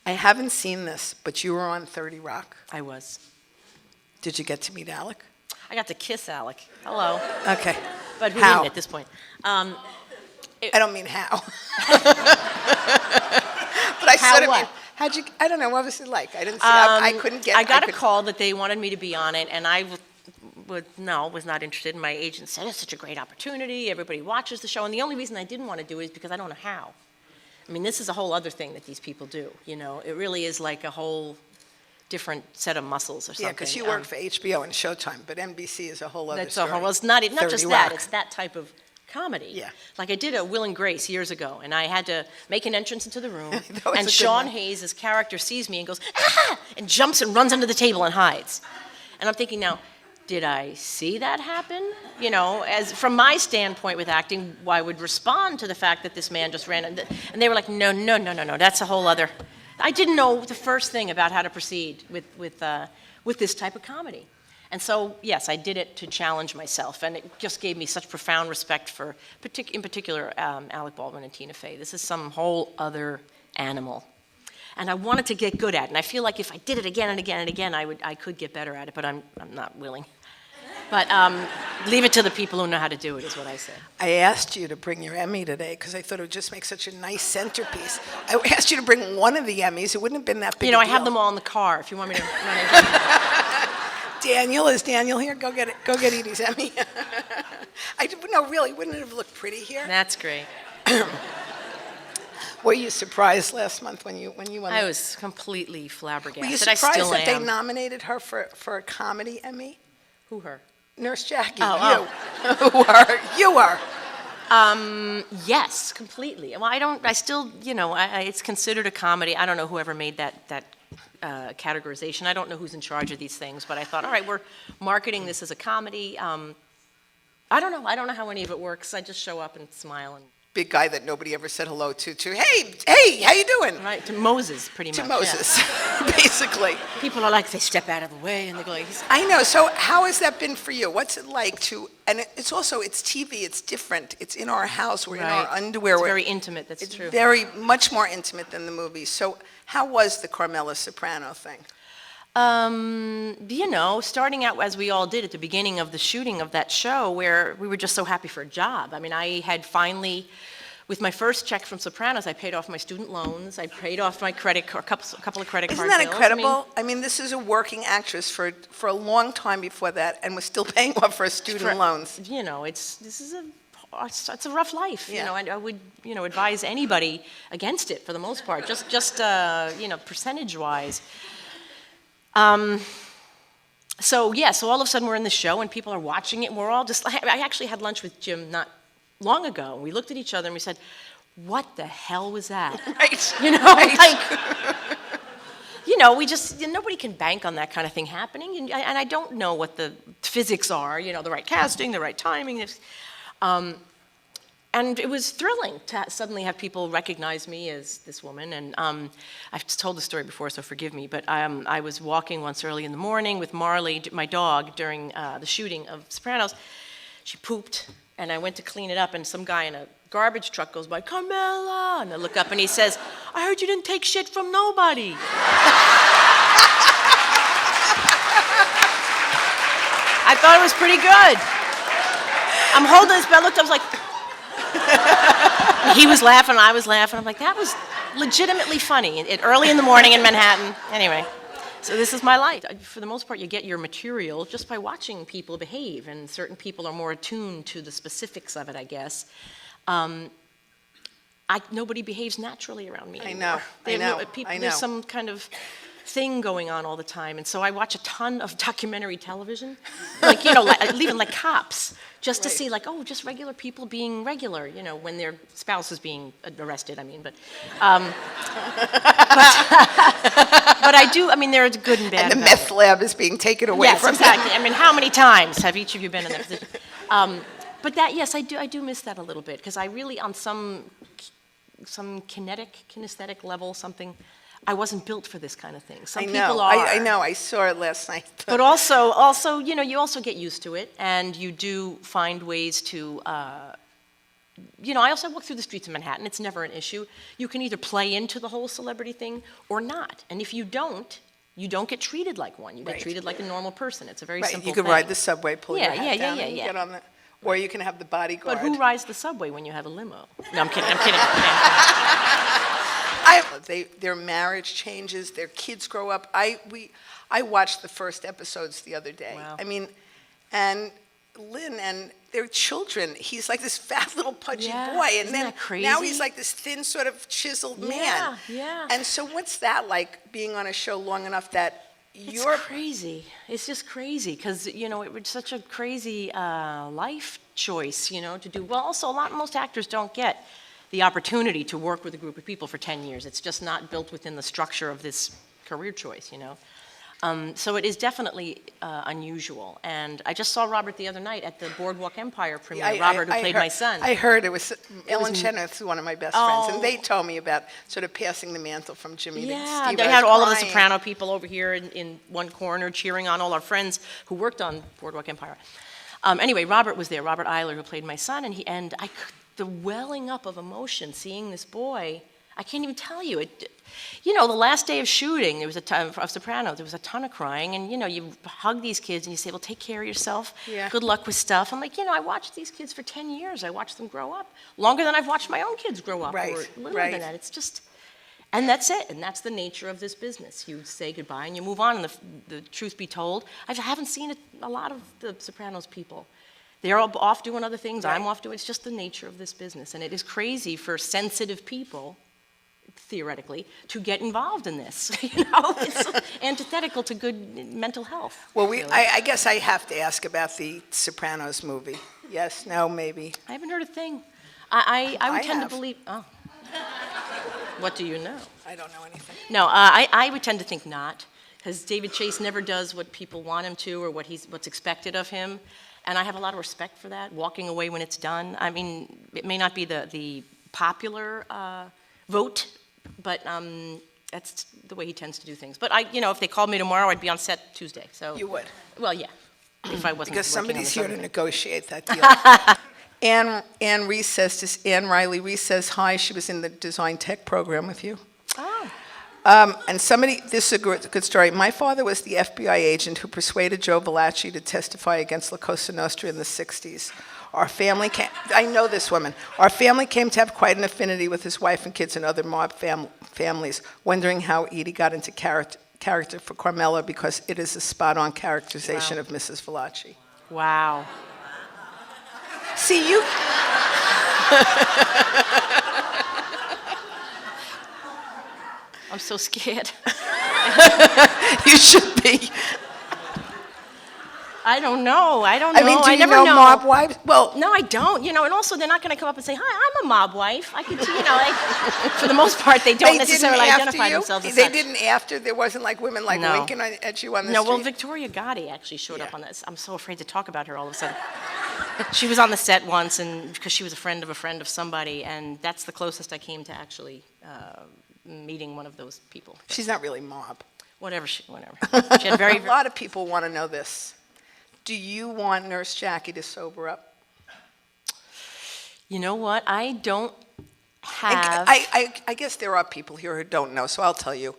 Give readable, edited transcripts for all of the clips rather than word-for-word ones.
I haven't seen this, but you were on 30 Rock. I was. Did you get to meet Alec? I got to kiss Alec. Hello. Okay. But who How? didn't at this point? I don't mean how. But I How sort of what? mean, how'd you, I don't know, what was it like? I didn't see, I couldn't get. I got a call that they wanted me to be on it, and I was not interested. And my agent said, it's such a great opportunity. Everybody watches the show. And the only reason I didn't want to do it is because I don't know how. I mean, this is a whole other thing that these people do, you know. It really is like a whole different set of muscles or something. Yeah, because you work for HBO and Showtime, but NBC is a whole other story. Well, it's not just 30 that. Rock. It's that type of comedy. Yeah. Like I did a Will and Grace years ago, and I had to make an entrance into the room, That was a and good Sean one. Hayes' character sees me and goes, ah! And jumps and runs under the table and hides. And I'm thinking now, did I see that happen? You know, as from my standpoint with acting, I would respond to the fact that this man just ran, and they were like, no, that's a whole other. I didn't know the first thing about how to proceed with this type of comedy. And so, yes, I did it to challenge myself, and it just gave me such profound respect for, in particular, Alec Baldwin and Tina Fey. This is some whole other animal. And I wanted to get good at it, and I feel like if I did it again and again and again, I could get better at it, but I'm not willing. But leave it to the people who know how to do it, is what I say. I asked you to bring your Emmy today because I thought it would just make such a nice centerpiece. I asked you to bring one of the Emmys. It wouldn't have been that big You know, a I have deal. them all in the car if you want me to run into Daniel, is Daniel here? Go get it. Go get Edie's Emmy. No, really, wouldn't it have looked pretty here? That's great. Were you surprised last month when you won? I was completely flabbergasted. Were you I surprised still that they am. nominated her for a comedy Emmy? Who, her? Nurse Jackie, Oh, you are. Yes, completely. Well, I still, you know, it's considered a comedy. I don't know whoever made that categorization. I don't know who's in charge of these things, but I thought, all right, we're marketing this as a comedy. I don't know. I don't know how any of it works. I just show up and smile and. Big guy that nobody ever said hello to. Hey, how you doing? Right, to Moses, pretty much. To Moses, basically. People are like, they step out of the way and they go like, I know. So how has that been for you? What's it like to? And it's TV. It's different. It's in our house. We're in our underwear. It's very intimate. That's it's true. Very much more intimate than the movies. So how was the Carmela Soprano thing? You know, starting out as we all did at the beginning of the shooting of that show, where we were just so happy for a job. I mean, I had finally, with my first check from Sopranos, I paid off my student loans. I paid off my a couple of credit cards. Isn't that incredible? I mean, this is a working actress for a long time before that, and was still paying off her student loans. You know, it's a rough life. Yeah. You know, and I would advise anybody against it for the most part. Just percentage wise. So all of a sudden we're in the show and people are watching it, and we're all just, I actually had lunch with Jim not long ago, and we looked at each other and we said, what the hell was that? Right. You know, like, you know, nobody can bank on that kind of thing happening, and I don't know what the physics are, you know, the right casting, the right timing. And it was thrilling to suddenly have people recognize me as this woman. And I've told the story before, so forgive me, but I was walking once early in the morning with Marley, my dog, during the shooting of Sopranos. She pooped, and I went to clean it up, and some guy in a garbage truck goes by, Carmela! And I look up, and he says, I heard you didn't take shit from nobody. I thought it was pretty good. I'm holding this, but I looked up, I was like, he was laughing, I was laughing. I'm like, that was legitimately funny. Early in the morning in Manhattan. Anyway, so this is my life. For the most part, you get your material just by watching people behave, and certain people are more attuned to the specifics of it, I guess. Nobody behaves naturally around me anymore. I know. There's some kind of thing going on all the time, and so I watch a ton of documentary television, like, you know, even like Cops, just to see, like, oh, just regular people being regular, you know, when their spouse is being arrested, I mean, but I do, I mean, there is good and bad. And the meth lab is being taken away from them. Yes, exactly. I mean, how many times have each of you been in that position? But that, yes, I do miss that a little bit, because I really, on some kinesthetic level, I wasn't built for this kind of thing. Some people are. I know. I saw it last night. But also, you know, you also get used to it, and you do find ways to I also walk through the streets of Manhattan. It's never an issue. You can either play into the whole celebrity thing or not. And if you don't get treated like one. You get treated like a normal person. It's a very simple thing. You can ride the subway, pull your hat down, and yeah. get on the, or you can have the bodyguard. But who rides the subway when you have a limo? No, I'm kidding. Their marriage changes, their kids grow up. I watched the first episodes the other day. Wow. I mean, and Lynn and their children, he's like this fat little pudgy boy, and isn't then that crazy? now he's like this thin sort of chiseled man. Yeah. And so what's that like, being on a show long enough that It's crazy. It's just crazy because, it was such a crazy life choice, to do. Well, also, most actors don't get the opportunity to work with a group of people for 10 years. It's just not built within the structure of this career choice, So it is definitely unusual. And I just saw Robert the other night at the Boardwalk Empire premiere, Robert, who played my son. I heard it was Ellen Chenoweth, one of my best friends, and they told me about sort of passing the mantle from Jimmy to Steve. They had all of the Soprano people over here in one corner cheering on all our friends who worked on Boardwalk Empire. Anyway, Robert was there, Robert Eiler, who played my son, and the welling up of emotion, seeing this boy, I can't even tell you. The last day of shooting, there was a ton of Soprano, there was a ton of crying, and you hug these kids and you say, well, take care of yourself. Yeah. Good luck with stuff. I'm like, I watched these kids for 10 years. I watched them grow up longer than I've watched my own kids grow up, or littler than that. It's just, and that's it, and that's the nature of this business. You say goodbye and you move on, and the truth be told, I haven't seen a lot of the Sopranos people. They're all off doing other things. I'm off doing. It's just the nature of this business, and it is crazy for sensitive people, theoretically, to get involved in this. It's antithetical to good mental health. Well, I guess I have to ask about the Sopranos movie. Yes, no, maybe. I haven't heard a thing. I would tend to believe. Oh, what do you know? I don't know anything. No, I would tend to think not, because David Chase never does what people want him to or what's expected of him. And I have a lot of respect for that, walking away when it's done. I mean, it may not be the popular vote, but that's the way he tends to do things. But if they called me tomorrow, I'd be on set Tuesday. So You would? Well, yeah, if I wasn't Because working on somebody's the here to subject. negotiate that deal. Anne Reese says, Anne Riley Reese says hi. She was in the design tech program with you. Oh. And this is a good story. My father was the FBI agent who persuaded Joe Valachi to testify against La Cosa Nostra in the 60s. Our family I know this woman. Our family came to have quite an affinity with his wife and kids and other mob families, wondering how Edie got into character for Carmela, because it is a spot-on characterization of Mrs. Valachi. Wow. See, you... I'm so scared. You should be. I don't know. I mean, do you never know mob wives? Well, no, I don't. And also they're not going to come up and say, "Hi, I'm a mob wife." I could, for the most part, they don't necessarily identify themselves as They such. didn't after. There wasn't like women winking at you on the No, street. well, Victoria Gotti actually showed up on this. I'm so afraid to talk about her all of a sudden. She was on the set once, and because she was a friend of somebody, and that's the closest I came to actually meeting one of those people. She's not really mob. Whatever. She had very. A lot of people want to know this. Do you want Nurse Jackie to sober up? You know what? I don't have. I guess there are people here who don't know, so I'll tell you.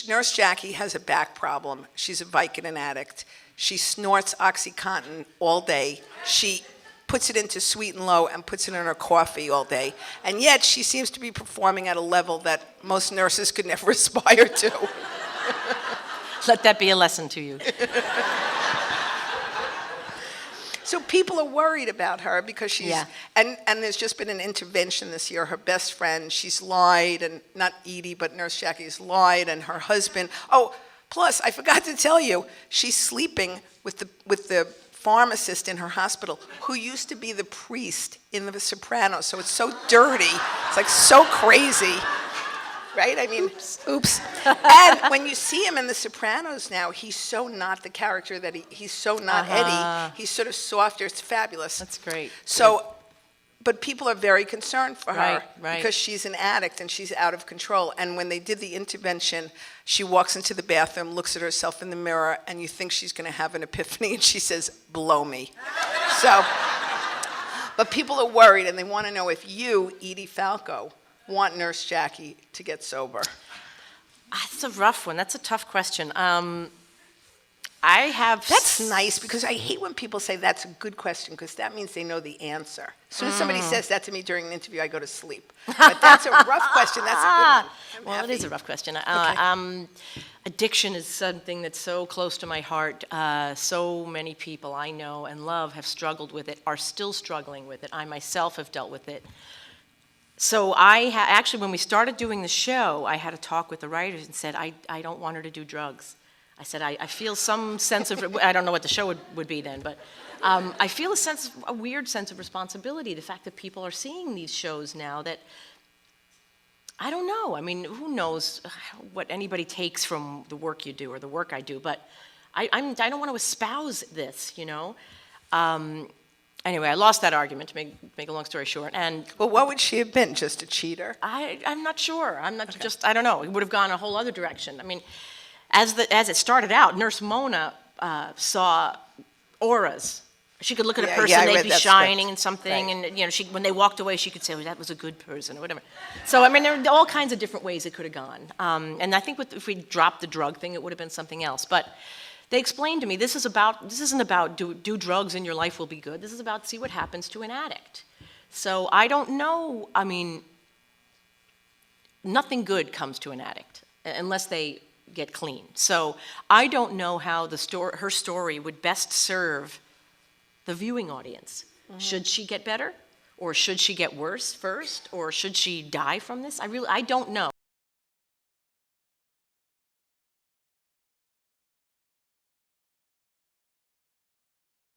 Nurse Jackie has a back problem. She's a Vicodin addict. She snorts OxyContin all day. She puts it into Sweet and Low and puts it in her coffee all day. And yet she seems to be performing at a level that most nurses could never aspire to. Let that be a lesson to you. So people are worried about her because she's, Yeah. and there's just been an intervention this year. Her best friend, she's lied, and not Edie, but Nurse Jackie's lied, and her husband. Oh, plus I forgot to tell you, she's sleeping with the pharmacist in her hospital, who used to be the priest in The Sopranos. So it's so dirty, it's like so crazy. Right? I mean, oops. And when you see him in The Sopranos now, he's so not the character that he's so not Eddie. He's sort of softer. It's fabulous. That's great. So, but people are very concerned for her Right. because she's an addict and she's out of control. And when they did the intervention, she walks into the bathroom, looks at herself in the mirror, and you think she's going to have an epiphany, and she says, "Blow me." So, But people are worried, and they want to know if you, Edie Falco, want Nurse Jackie to get sober. That's a rough one. That's a tough question. I have... That's nice, because I hate when people say that's a good question, because that means they know the answer. As soon as somebody says that to me during an interview, I go to sleep. But that's a rough question. That's a good one. Well, it is a rough question. Addiction is something that's so close to my heart. So many people I know and love have struggled with it, are still struggling with it. I myself have dealt with it. So actually, when we started doing the show, I had a talk with the writers and said, I don't want her to do drugs. I said, I feel some sense of, I don't know what the show would be then, but I feel a weird sense of responsibility, the fact that people are seeing these shows now that, I don't know. I mean, who knows what anybody takes from the work you do or the work I do, but I don't want to espouse this, you know. Anyway, I lost that argument, to make a long story short. And well, what would she have been? Just a cheater? I'm not sure. I'm not I don't know. It would have gone a whole other direction. I mean, as it started out, Nurse Mona saw auras. She could look at a person, they'd be shining and something, right. And you know, when they walked away, she could say, "Oh, that was a good person," or whatever. So I mean, there were all kinds of different ways it could have gone. And I think if we dropped the drug thing, it would have been something else. But they explained to me, this isn't about do drugs and your life will be good. This is about see what happens to an addict. So I don't know. I mean, nothing good comes to an addict unless they get clean. So I don't know how her story would best serve the viewing audience. Mm-hmm. Should she get better? Or should she get worse first? Or should she die from this? I don't know.